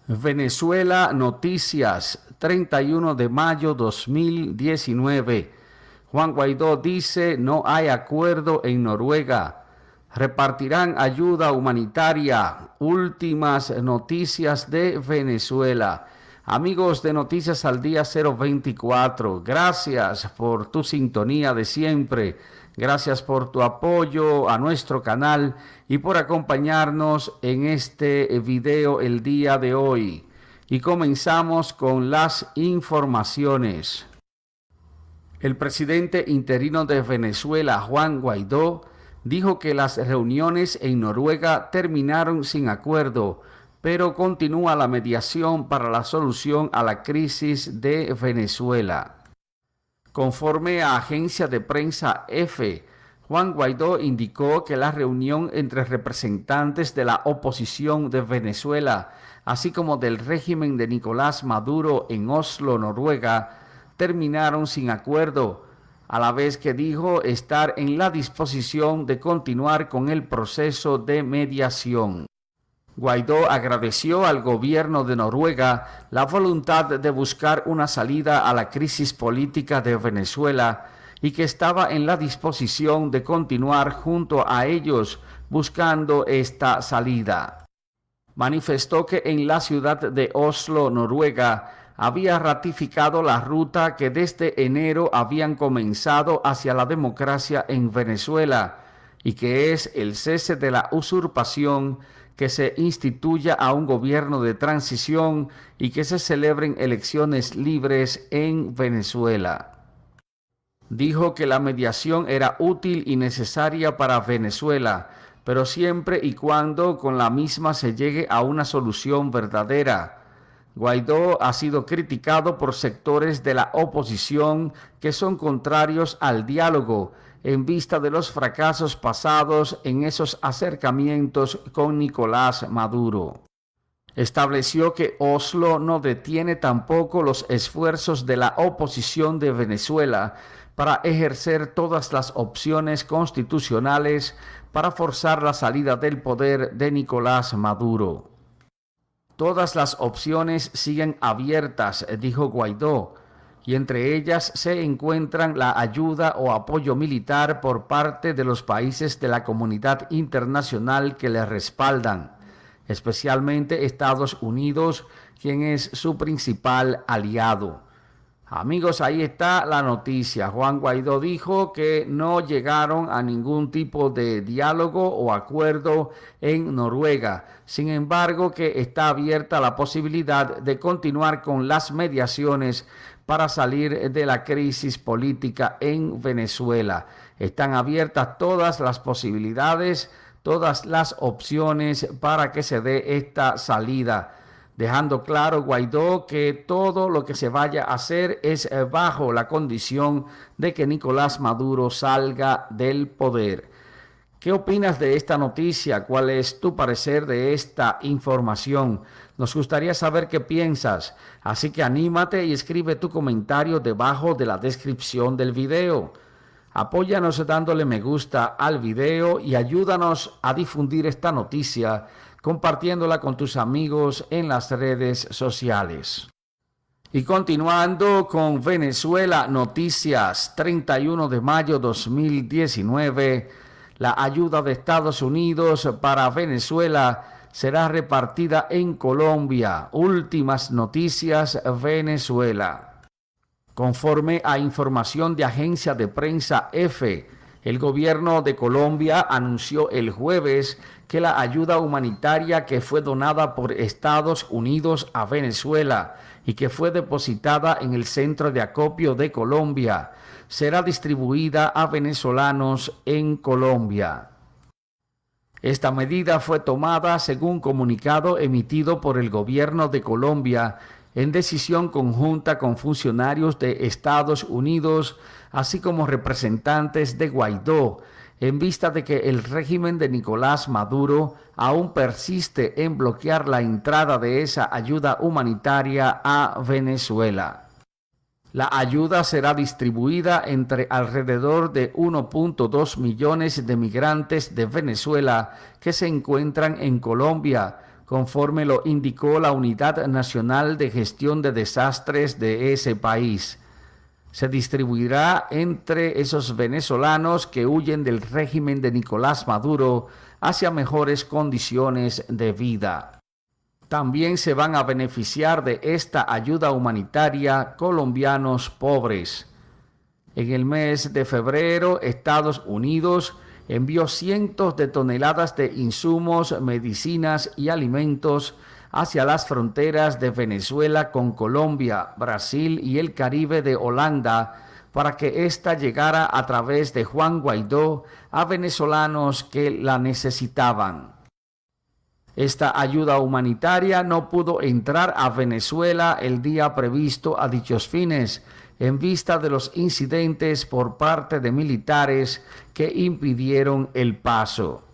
Venezuela Noticias, 31 de mayo 2019. Juan Guaidó dice no hay acuerdo en Noruega. Repartirán ayuda humanitaria. Últimas noticias de Venezuela. Amigos de Noticias al Día 024, gracias por tu sintonía de siempre. Gracias por tu apoyo a nuestro canal y por acompañarnos en este video el día de hoy. Y comenzamos con las informaciones. El presidente interino de Venezuela, Juan Guaidó, dijo que las reuniones en Noruega terminaron sin acuerdo, pero continúa la mediación para la solución a la crisis de Venezuela. Conforme a agencia de prensa EFE, Juan Guaidó indicó que la reunión entre representantes de la oposición de Venezuela, así como del régimen de Nicolás Maduro en Oslo, Noruega, terminaron sin acuerdo, a la vez que dijo estar en la disposición de continuar con el proceso de mediación. Guaidó agradeció al gobierno de Noruega la voluntad de buscar una salida a la crisis política de Venezuela y que estaba en la disposición de continuar junto a ellos buscando esta salida. Manifestó que en la ciudad de Oslo, Noruega, había ratificado la ruta que desde enero habían comenzado hacia la democracia en Venezuela y que es el cese de la usurpación, que se instituya a un gobierno de transición y que se celebren elecciones libres en Venezuela. Dijo que la mediación era útil y necesaria para Venezuela, pero siempre y cuando con la misma se llegue a una solución verdadera. Guaidó ha sido criticado por sectores de la oposición que son contrarios al diálogo, en vista de los fracasos pasados en esos acercamientos con Nicolás Maduro. Estableció que Oslo no detiene tampoco los esfuerzos de la oposición de Venezuela para ejercer todas las opciones constitucionales para forzar la salida del poder de Nicolás Maduro. Todas las opciones siguen abiertas, dijo Guaidó, y entre ellas se encuentran la ayuda o apoyo militar por parte de los países de la comunidad internacional que le respaldan, especialmente Estados Unidos, quien es su principal aliado. Amigos, ahí está la noticia. Juan Guaidó dijo que no llegaron a ningún tipo de diálogo o acuerdo en Noruega. Sin embargo, que está abierta la posibilidad de continuar con las mediaciones para salir de la crisis política en Venezuela. Están abiertas todas las posibilidades, todas las opciones para que se dé esta salida, dejando claro Guaidó que todo lo que se vaya a hacer es bajo la condición de que Nicolás Maduro salga del poder. ¿Qué opinas de esta noticia? ¿Cuál es tu parecer de esta información? Nos gustaría saber qué piensas, así que anímate y escribe tu comentario debajo de la descripción del video. Apóyanos dándole me gusta al video y ayúdanos a difundir esta noticia compartiéndola con tus amigos en las redes sociales. Y continuando con Venezuela Noticias, 31 de mayo 2019, la ayuda de Estados Unidos para Venezuela será repartida en Colombia. Últimas noticias Venezuela. Conforme a información de agencia de prensa EFE, el gobierno de Colombia anunció el jueves que la ayuda humanitaria que fue donada por Estados Unidos a Venezuela y que fue depositada en el centro de acopio de Colombia será distribuida a venezolanos en Colombia. Esta medida fue tomada según comunicado emitido por el gobierno de Colombia en decisión conjunta con funcionarios de Estados Unidos, así como representantes de Guaidó, en vista de que el régimen de Nicolás Maduro aún persiste en bloquear la entrada de esa ayuda humanitaria a Venezuela. La ayuda será distribuida entre alrededor de 1.2 millones de migrantes de Venezuela que se encuentran en Colombia, conforme lo indicó la Unidad Nacional de Gestión de Desastres de ese país. Se distribuirá entre esos venezolanos que huyen del régimen de Nicolás Maduro hacia mejores condiciones de vida. También se van a beneficiar de esta ayuda humanitaria colombianos pobres. En el mes de febrero, Estados Unidos envió cientos de toneladas de insumos, medicinas y alimentos hacia las fronteras de Venezuela con Colombia, Brasil y el Caribe de Holanda para que ésta llegara a través de Juan Guaidó a venezolanos que la necesitaban. Esta ayuda humanitaria no pudo entrar a Venezuela el día previsto a dichos fines, en vista de los incidentes por parte de militares que impidieron el paso.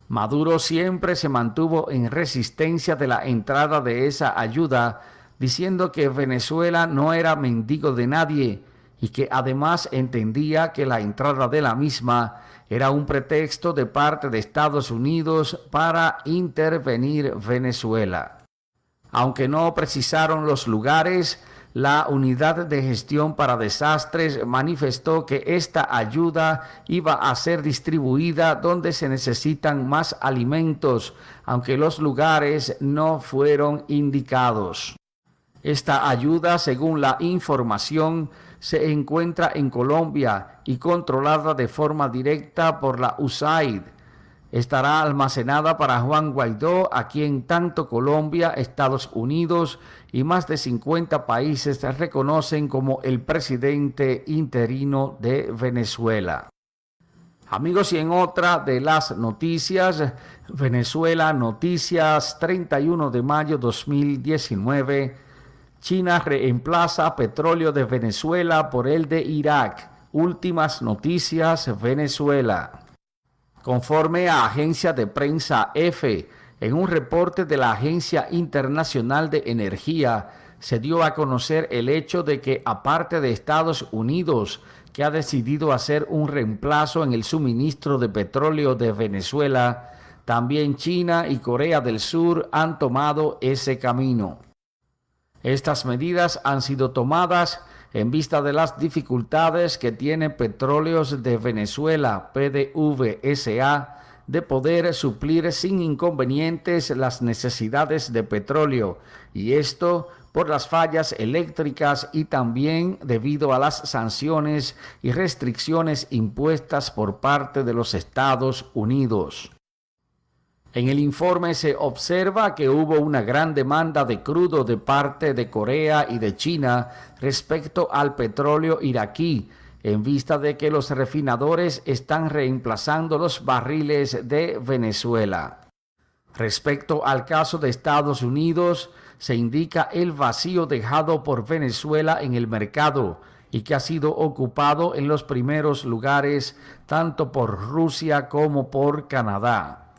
Maduro siempre se mantuvo en resistencia de la entrada de esa ayuda, diciendo que Venezuela no era mendigo de nadie y que además entendía que la entrada de la misma era un pretexto de parte de Estados Unidos para intervenir Venezuela. Aunque no precisaron los lugares, la Unidad de Gestión para Desastres manifestó que esta ayuda iba a ser distribuida donde se necesitan más alimentos, aunque los lugares no fueron indicados. Esta ayuda, según la información, se encuentra en Colombia y controlada de forma directa por la USAID. Estará almacenada para Juan Guaidó, a quien tanto Colombia, Estados Unidos y más de 50 países reconocen como el presidente interino de Venezuela. Amigos, y en otra de las noticias, Venezuela Noticias, 31 de mayo 2019, China reemplaza petróleo de Venezuela por el de Irak. Últimas noticias, Venezuela. Conforme a agencia de prensa EFE, en un reporte de la Agencia Internacional de Energía, se dio a conocer el hecho de que, aparte de Estados Unidos, que ha decidido hacer un reemplazo en el suministro de petróleo de Venezuela, también China y Corea del Sur han tomado ese camino. Estas medidas han sido tomadas en vista de las dificultades que tiene Petróleos de Venezuela, PDVSA, de poder suplir sin inconvenientes las necesidades de petróleo, y esto por las fallas eléctricas y también debido a las sanciones y restricciones impuestas por parte de los Estados Unidos. En el informe se observa que hubo una gran demanda de crudo de parte de Corea y de China respecto al petróleo iraquí, en vista de que los refinadores están reemplazando los barriles de Venezuela. Respecto al caso de Estados Unidos, se indica el vacío dejado por Venezuela en el mercado y que ha sido ocupado en los primeros lugares tanto por Rusia como por Canadá.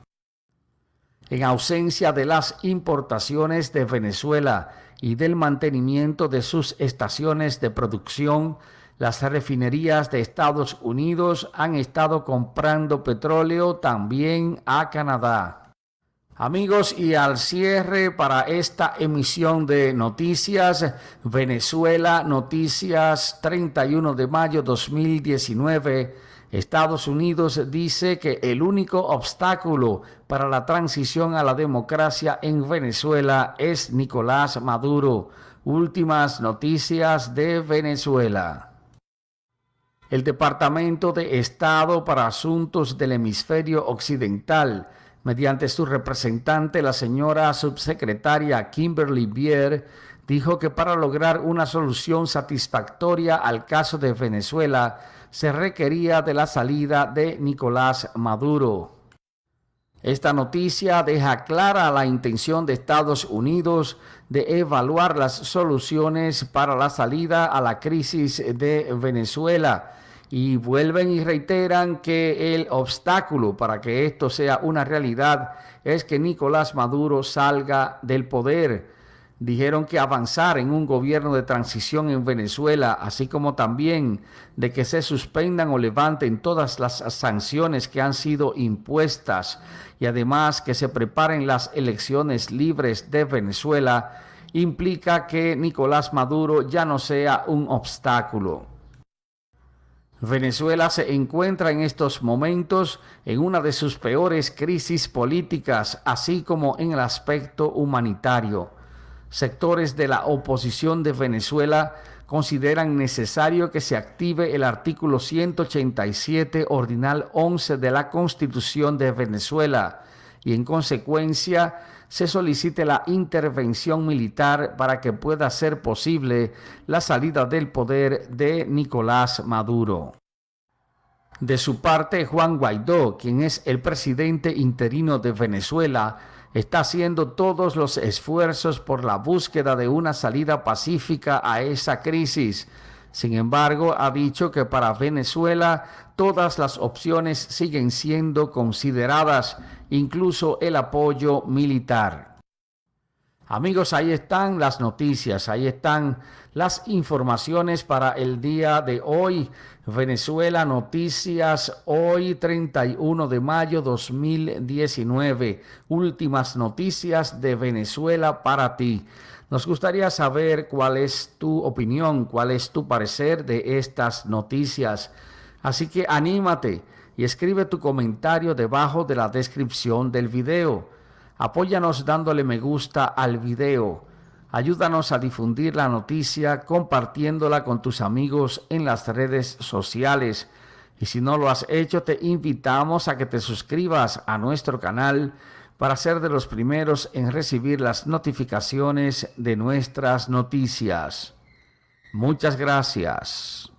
En ausencia de las importaciones de Venezuela y del mantenimiento de sus estaciones de producción, las refinerías de Estados Unidos han estado comprando petróleo también a Canadá. Amigos, y al cierre para esta emisión de noticias, Venezuela Noticias, 31 de mayo 2019, Estados Unidos dice que el único obstáculo para la transición a la democracia en Venezuela es Nicolás Maduro. Últimas noticias de Venezuela. El Departamento de Estado para Asuntos del Hemisferio Occidental, mediante su representante, la señora subsecretaria Kimberly Bier, dijo que para lograr una solución satisfactoria al caso de Venezuela, se requería de la salida de Nicolás Maduro. Esta noticia deja clara la intención de Estados Unidos de evaluar las soluciones para la salida a la crisis de Venezuela y vuelven y reiteran que el obstáculo para que esto sea una realidad es que Nicolás Maduro salga del poder. Dijeron que avanzar en un gobierno de transición en Venezuela, así como también de que se suspendan o levanten todas las sanciones que han sido impuestas y además que se preparen las elecciones libres de Venezuela, implica que Nicolás Maduro ya no sea un obstáculo. Venezuela se encuentra en estos momentos en una de sus peores crisis políticas, así como en el aspecto humanitario. Sectores de la oposición de Venezuela consideran necesario que se active el artículo 187 ordinal 11 de la Constitución de Venezuela y en consecuencia se solicite la intervención militar para que pueda ser posible la salida del poder de Nicolás Maduro. De su parte, Juan Guaidó, quien es el presidente interino de Venezuela, está haciendo todos los esfuerzos por la búsqueda de una salida pacífica a esa crisis. Sin embargo, ha dicho que para Venezuela todas las opciones siguen siendo consideradas, incluso el apoyo militar. Amigos, ahí están las noticias, ahí están las informaciones para el día de hoy. Venezuela Noticias, hoy 31 de mayo 2019. Últimas noticias de Venezuela para ti. Nos gustaría saber cuál es tu opinión, cuál es tu parecer de estas noticias. Así que anímate y escribe tu comentario debajo de la descripción del video. Apóyanos dándole me gusta al video. Ayúdanos a difundir la noticia compartiéndola con tus amigos en las redes sociales. Y si no lo has hecho, te invitamos a que te suscribas a nuestro canal para ser de los primeros en recibir las notificaciones de nuestras noticias. Muchas gracias.